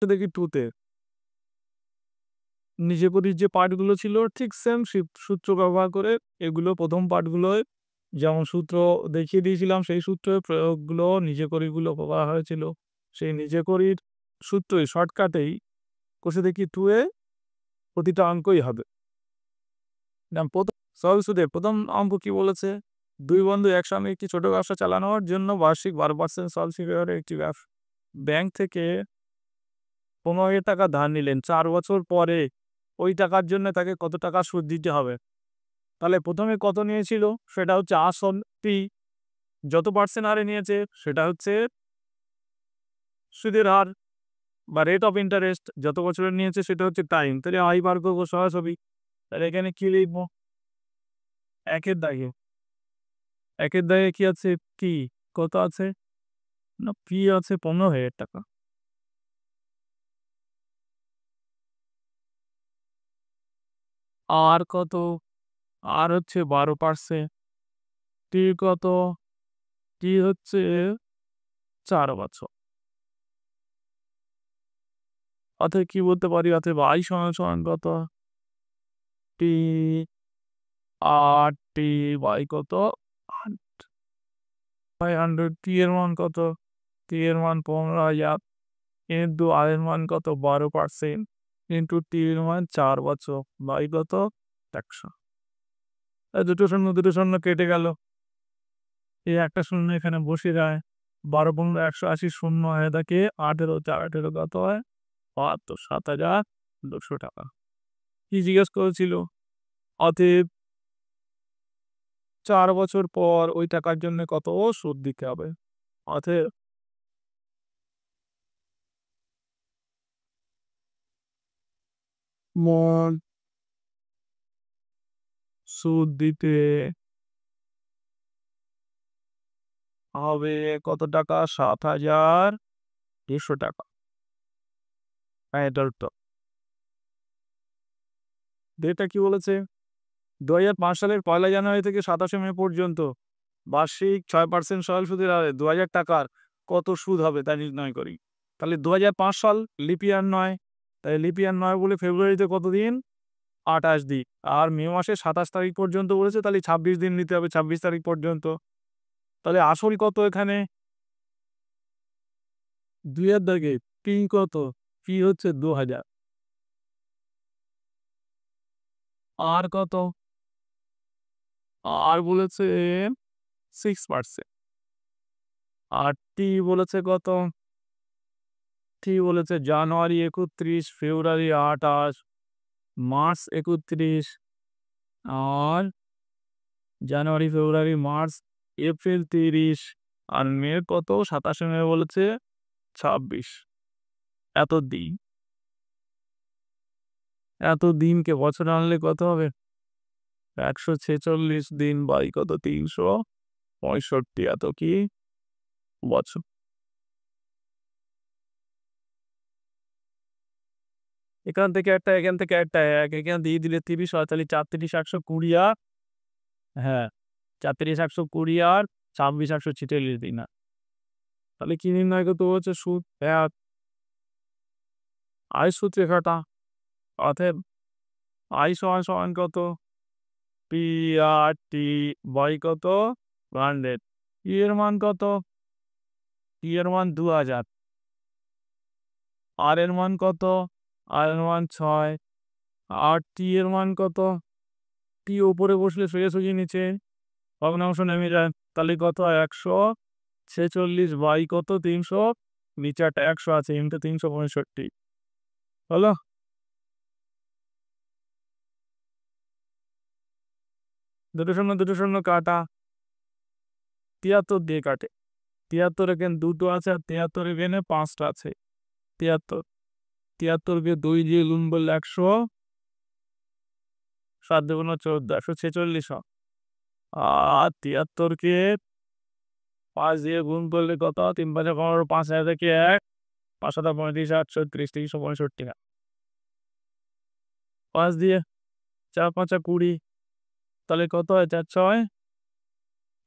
দেখি 2 তে নিজে করি যে পার্টগুলো ছিল ঠিক সেম সূত্র ব্যবহার করে এগুলো ১ম পার্টগুলোয় যেমন সূত্র দেখিয়ে দিয়েছিলাম সেই সূত্রের প্রয়োগগুলো নিজে করিগুলো করা হয়েছিল। সেই নিজে করির সূত্রই শর্টকাটেই কষে দেখি 2 এ প্রতিটা অঙ্কই হবে। না সহজ সুদে ১ম অঙ্ক কি বলেছে? ২ বন্ধু একসঙ্গে একটি ছোট ব্যবসা চালানোর জন্য বার্ষিক ১২% সলসি ফেভারে একটি ব্যাংক থেকে ৳১৫,০০০ ধার নিলেন। ৪ বছর পরে ওই টাকার জন্য তাকে কত টাকা সুদ দিতে হবে? তাহলে ১ম এ কত নিয়েছিল? সেটা হচ্ছে আসল P, যত পার্সেন্ট হারে নিয়েছে সেটা হচ্ছে সুদের হার বা রেট অফ ইন্টারেস্ট, যত বছরের নিয়েছে সেটা হচ্ছে টাইম। তাহলে I বার করব সরাসরি। তাহলে এখানে কি লিখব? ১ এর দাগে ১ এর দাগে কি আছে? P কত আছে? না P আছে ৳১৫,০০০। R কত? R হচ্ছে 12%। T কত? T হচ্ছে ৪ বছর। অতএব কি বলতে পারি? অতএব I সমান কত? T আর T বাই কত? 500। T এর মান কত? T এর মান ১৫,০০০ ইন্টু R এর মান কত? 12% ইন্টু T এর মান ৪ বছর বাই কত? ১০০। দুটো শূন্য কেটে গেল। এই একটা শূন্য এখানে বসে যায়। ১২ × ১৮০ শূন্য হয়ে থাকে ১৮, ৪ 18 কত হয়? ৭২, ৳৭,২০০। কি জিজ্ঞেস করেছিল? অতএব ৪ বছর পর ওই টাকার জন্য কত সুদ দিতে হবে? অতএব মোট সুদ দিতে হবে কত টাকা? ৳৭,২০০। হ্যাঁ, এটার উত্তর। এটা কি বলেছে? ২০০৫ সালের ১লা জানুয়ারি থেকে ২৭শে মে পর্যন্ত বার্ষিক ৬% সরল সুদের হারে ৳২,০০০ কত সুদ হবে তা নির্ণয় করি। তাহলে ২০০৫ সাল লিপ ইয়ার নয়। তাই লিপ ইয়ার নয় বলে ফেব্রুয়ারিতে কত দিন? ২৮ দিন। আর মে মাসের ২৭ তারিখ পর্যন্ত বলেছে তাহলে ২৬ দিন নিতে হবে ২৬ তারিখ পর্যন্ত। তাহলে আসল কত এখানে? ২ এর দাগে P কত? P হচ্ছে ২,০০০। R কত? R বলেছে 6%। আর T বলেছে কত? T বলেছে জানুয়ারি ৩১, ফেব্রুয়ারি ২৮, মার্চ ৩১ আর জানুয়ারি, ফেব্রুয়ারি, মার্চ, এপ্রিল ৩০ আর মে কত? ২৭শে মে বলেছে ২৬। এত দিন। এত দিনকে বছরে আনলে কত হবে? ১৪৬ দিন বাই কত? ৩৬৫ এত কি বছর। এখান থেকে একটা, এখান থেকে একটা ১, এখানে দিয়ে দিলে ৩০ হয় তাহলে ৪ ৩০ ১২০ আর হ্যাঁ, ৪ ৩০ ১২০ আর ২৬ ১৪৬ দিন। তাহলে কি নির্ণয় করতে বলছে? সুদ ১ আয় সূত্রে খাটা। অতএব I সমান কত? P আর T বাই কত? 100। P এর মান কত? P এর মান ২,০০০। R এর মান কত? R এর মান ৬। আর T এর মান কত? T উপরে বসলে সোজাসুজি নিচে ভগ্নাংশ নেমে যায়। তাহলে কত হয়? ১৪৬ বাই কত? ৩০০, নিচে একটা ১০০ আছে ইন্টু ৩৬৫। হলো? দুটো শূন্য কাটা। ৭৩ দিয়ে কাটে। ৭৩ এখানে ২ টো আছে আর ৭৩ এখানে ৫ টা আছে। ৭৩, ৭৩ কে ২ দিয়ে গুণ করলে ১০০, ৭ দুগুণে ১৪, ১৪৬ হয়। আর ৭৩ কে ৫ দিয়ে গুণ করলে কত? ৩ ৫ ১৫, ৫ থেকে ১, ৫ ৭ ৩৫, ৮ ৩৬, ৩৬৫ না। ৫ দিয়ে ৪ ৫ ২০, তাহলে কত হয়? ৪ ৬,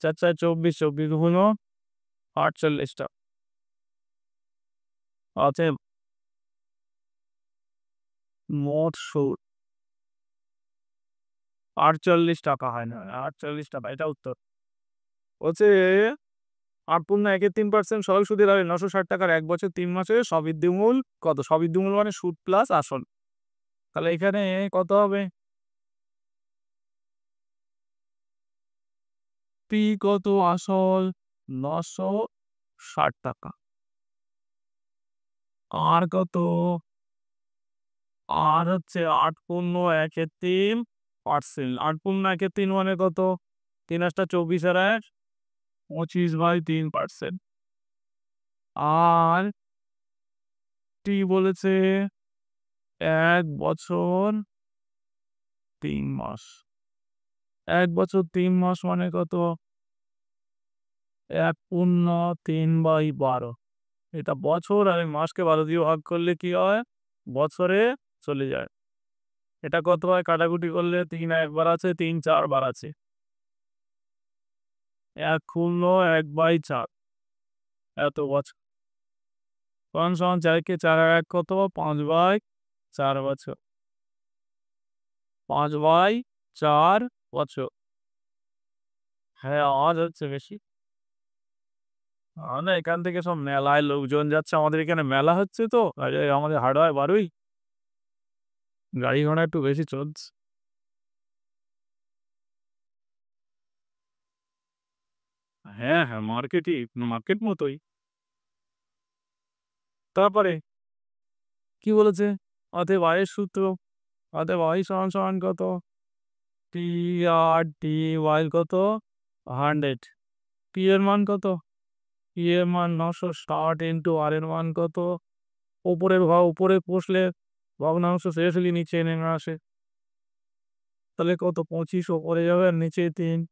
৪ ৪ ২৪, ২৪ গুণ ৪৮ টা। অতএব মোট সুদ ৳৪৮ হয় না, ৳৪৮ এটা উত্তর। বলছে ৮.13% সরল সুদের হারে ৳৯৬০ র ১ বছর ৩ মাসে সবৃদ্ধিমূল কত? সবৃদ্ধিমূল মানে সুদ প্লাস আসল। তাহলে এখানে কত হবে? পি কত আসল? ৳৯৬০। আর কত? আর হচ্ছে ৮.13%। ৮.13 মানে কত? ৩ ৮ ২৪ আর ১ 25/3%। আর টি বলেছে ১ বছর ৩ মাস। ১ বছর ৩ মাস মানে কত? ১.৩/১২। এটা বছর আর এই মাসকে ১২ দিয়ে ভাগ করলে কি হয়? বছরে চলে যায়। এটা কত হয় কাটাকুটি করলে? ৩ একবার আছে, ৩ ৪ বার আছে। ১/১/৪ এত বছর। সমান ৪ কে ৪ আর ১ কত? ৫/৪ বছর। ৫/৪ বছর। হ্যাঁ, আওয়াজ হচ্ছে বেশি। না এখান থেকে সব মেলায় লোকজন যাচ্ছে। আমাদের এখানে মেলা হচ্ছে তো। আমাদের হাড়োয়ায় বারুই। গাড়ি ঘোড়া একটু বেশি চলছে। হ্যাঁ, হ্যাঁ, মার্কেট মতোই। তারপরে কি বলেছে? অতএব আয়ের সূত্র, অতএব I সমান কত? টি আর টি ওয়াই কত? 100। পি এর মান কত? পি এর মান ৯৬০ ইন্টু আর এর মান কত? উপরে বসলে ভগ্নাংশ শেষ হলে নিচে নেমে আসে। তাহলে কত? ২৫ ওপরে যাবে আর নিচে ৩।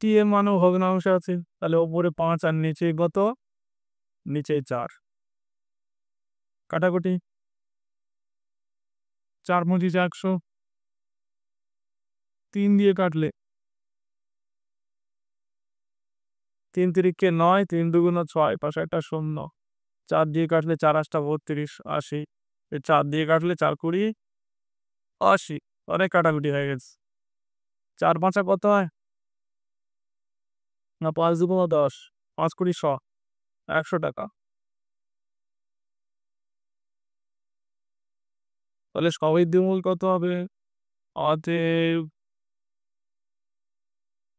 টি এর মানও ভগ্নাংশ আছে। তাহলে ওপরে ৫ আর নিচে কত? নিচে ৪। কাটাকুটি ৪ × ১০০। ৩ দিয়ে কাটলে ৩ তিরিকে ৯, ৩ দুগুণ ৬, পাশে একটা শূন্য। ৪ দিয়ে কাটলে ৪ ৮ ৩২, ৮০। ৪ দিয়ে কাটলে ৪ ২০, ৮০। অনেক কাটাকুটি হয়ে গেছে। ৪ ৫ কত হয়? না ৫ দুগুণ ১০, ৫ ২০ ১০০। ৳১০০। তাহলে সবৃদ্ধিমূল কত হবে? অতএব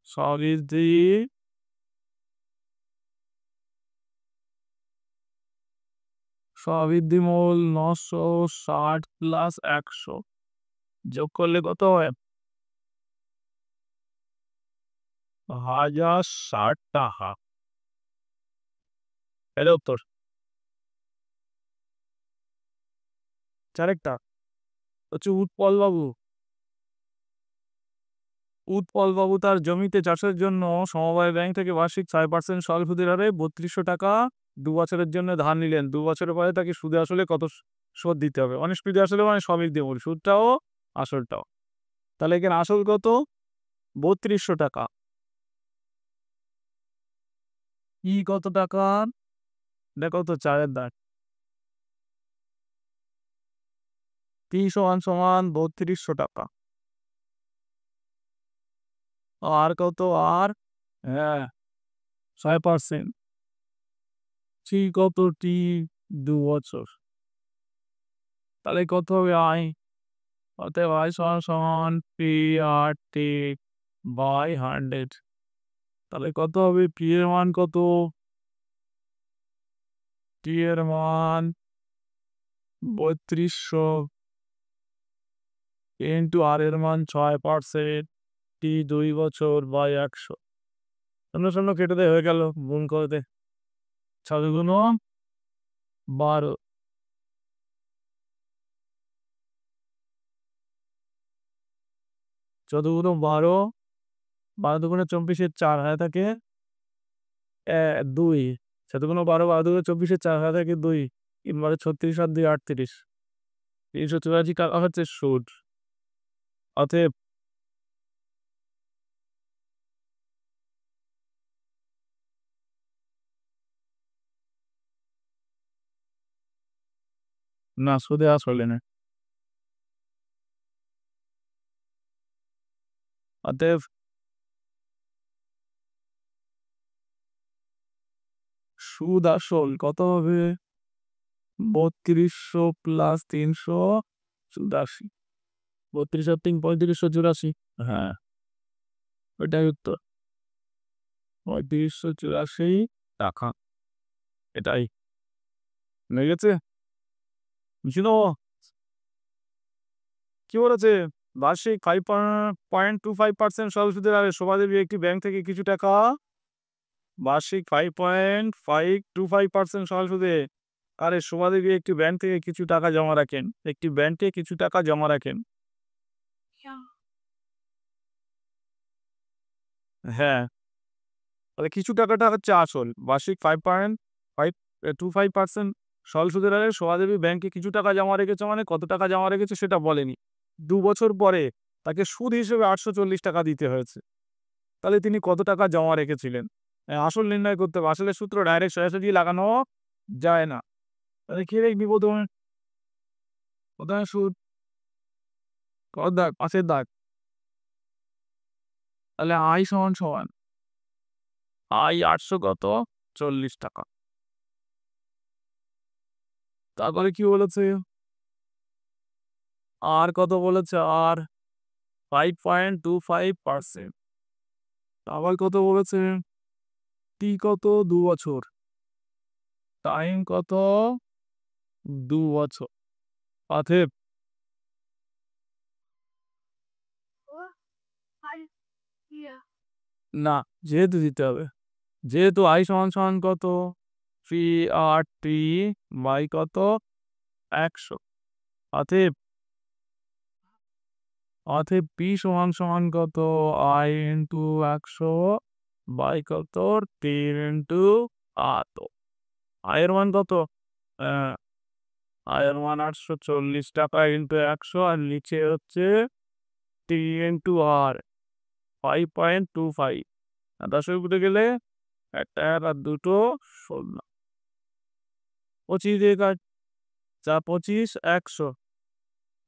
সবৃদ্ধি সবৃদ্ধিমূল ৯৬০ প্লাস ১০০ যোগ করলে কত হয়? ৳১০৬০। এটা উত্তর। আরেকটা হচ্ছে উৎপলবাবু তার জমিতে চাষের জন্য সমবায় ব্যাংক থেকে বার্ষিক ৬% সরল সুদের হারে ৳৩২০০ ২ বছরের জন্য ধার নিলেন। ২ বছরের পরে তাকে সুদে আসলে কত শোধ দিতে হবে? মানে সুদে আসলে মানে সবৃদ্ধিমূল সুদটাও আসলটাও। তাহলে এখানে আসল কত? ৳৩২০০। ই কত টাকা? দেখো তো ৪ এর দাগ। পি সমান ৳৩২০০। আর কত? আর হ্যাঁ ৬%। সি কত? টি ২ বছর। তাহলে কত হবে আই? অতএব আই সমান পি আর টি বাই 100। তাহলে কত হবে? পি এর মান কত? টি এর মান ৩২০০ ইন্টু আর এর মান ৬%, টি ২ বছর বাই ১০০। ০ ০ কেটে দে হয়ে গেল। গুণ করে দে। ৬ দুগুণ ১২। ১৪ দুগুণ ১২, ১২ দুগুণে ২৪ এর ৪ হয়ে থাকে ২। ৭ দুগুণ ১২, ১২ দুগুণে ২৪ এর ৪ হয়ে থাকে ২। ৩ বারে ৩৬ আর ২ ৩৮। ৩৮৪ টাকা হচ্ছে সুদ। অতএব না সুদে আসলে না। অতএব সুদ আসল কত হবে? ৩২০০ প্লাস ৩৮৪। ৩২ আর ৩ ৩৫৮৪। হ্যাঁ, ওইটাই উত্তর। ৩৫৮৪ টাকা। এটাই। লেগেছে? বুঝলো? কি বলেছে? বার্ষিক 5.25% সরল সুদের হারে শোভাদেবী একটি ব্যাংক থেকে কিছু টাকা বার্ষিক 5.525% সরল সুদে আরে শোভাদেবী একটি ব্যাংক থেকে কিছু টাকা জমা রাখেন। একটি ব্যাংকে কিছু টাকা জমা রাখেন। হ্যাঁ, তাহলে কিছু টাকাটা হচ্ছে আসল। বার্ষিক 5.525% সরল সুদের হারে শোভাদেবী ব্যাংকে কিছু টাকা জমা রেখেছে মানে কত টাকা জমা রেখেছে সেটা বলেনি। ২ বছর পরে তাকে সুদ হিসেবে ৳৮৪০ দিতে হয়েছে। তাহলে তিনি কত টাকা জমা রেখেছিলেন? আসল নির্ণয় করতে হবে। আসলের সূত্র ডাইরেক্ট সোজাসুজি লাগানো যায় না। তাহলে কি লিখবি প্রথমে? প্রথমে সুদ কত দাগ? ৫ এর দাগ। তাহলে সমান I ৮০০ কত? ৳৪০। তারপরে কি বলেছে? আর কত বলেছে? আর 5.25%। আবার কত বলেছে? টি কত? ২ বছর। টাইম কত? ২ বছর। অতএব না, যেহেতু দিতে হবে। যেহেতু সমান কত? PRT বাই কত? ১০০। অতএব P সমান কত? I ইনটু ১০০ বাই কত? ৩ ইনটু আত। এর মান কত? অ্যা এর মান ৳৮৪০ ইনটু ১০০ আর নিচে হচ্ছে T ইনটু R 5.25। ১০ উপরে গেলে ১ আর ২ শূন্য। ২৫ দিয়ে কাট। ৪ ২৫ ১০০।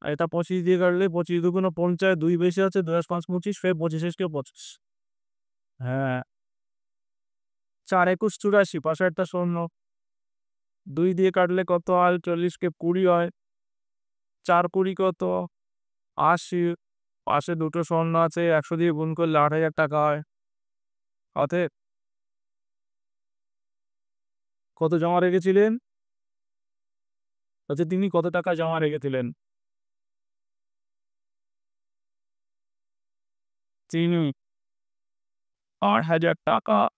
আর এটা ২৫ দিয়ে কাটলে ২৫ দুগুণে ৫০, ২ বেশি আছে, ২ আর ৫ ২৫, ফের ২৫ এসকে ২৫। হ্যাঁ, ৪ ২১ ৮৪, পাশে একটা শূন্য। ২ দিয়ে কাটলে কত হয়? ৪০ কে ২০ হয়। ৪ ২০ কত? ৮০। পাশে দুটো শূন্য আছে, ১০০ দিয়ে গুণ করলে ৳৮,০০০ হয়। অতএব কত জমা রেখেছিলেন? আচ্ছা, তিনি কত টাকা জমা রেখেছিলেন? তিনি ৳৮,০০০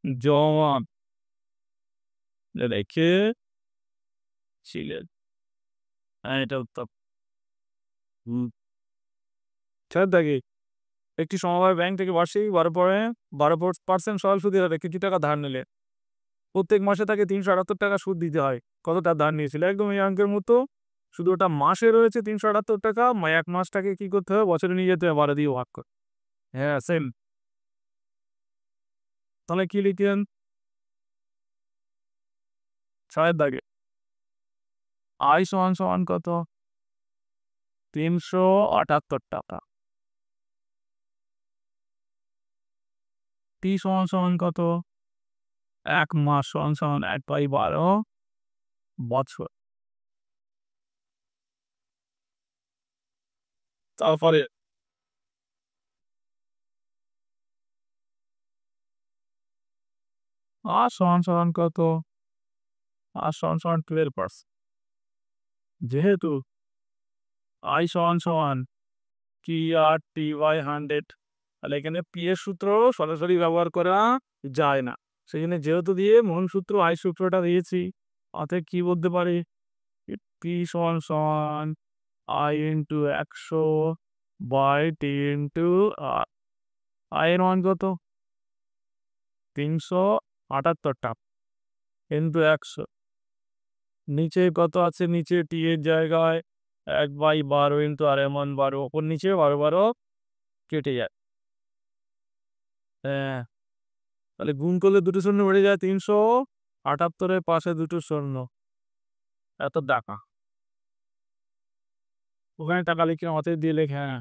জমা রেখেছিলেন। হ্যাঁ, এটা উত্তর। হুম। ৬ দাগে একটি সমবায় ব্যাংক থেকে বার্ষিক ১২% সরল সুদের হারে কিছু টাকা ধার নিলে। প্রত্যেক মাসে তাকে ৳৩৭৮ সুদ দিতে হয়। কত টাকা ধার নিয়েছিল? একদম এই অঙ্কের মতো। শুধু ওটা মাসে রয়েছে ৳৩৭৮, ১ মাসটাকে কি করতে হবে? বছরে নিয়ে যেতে হবে ১২ দিয়ে ভাগ করে। হ্যাঁ, সেম। তাহলে কি লিখলেন? ৬ এর দাগে সমান কত? ৳৩৭৮। টি সমান কত? ১ মাস সমান ১/১২ বছর। তারপরে সমান কত? সমান 12%। যেহেতু সমান PRT/100, তাহলে এখানে P এর সূত্র সরাসরি ব্যবহার করা যায় না। সেজন্য যেহেতু দিয়ে মূল সূত্র সূত্রটা দিয়েছি। অতএব কি বলতে পারি? P সমান I into ১০০ by T into R। এর মান কত? ৳৩৭৮ ইনটু ১০০। নিচে কত আছে? নিচে T এর জায়গায় ১/১২ ইনটু R এর মান ১২। ওপর নিচে ১২, ১২ কেটে যায়। হ্যাঁ, তাহলে গুণ করলে দুটো শূন্য বেড়ে যায় ৩৭৮ এর পাশে দুটো শূন্য। এত টাকা। ওখানে টাকা লিখে অতএব দিয়ে লেখে হ্যাঁ।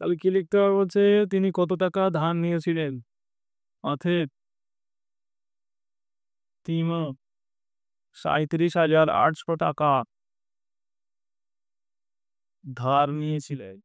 তাহলে কি লিখতে হবে বলছে তিনি কত টাকা ধার নিয়েছিলেন? অতএব তিনি ৩৭,৮০০ টাকা ধার নিয়েছিলেন।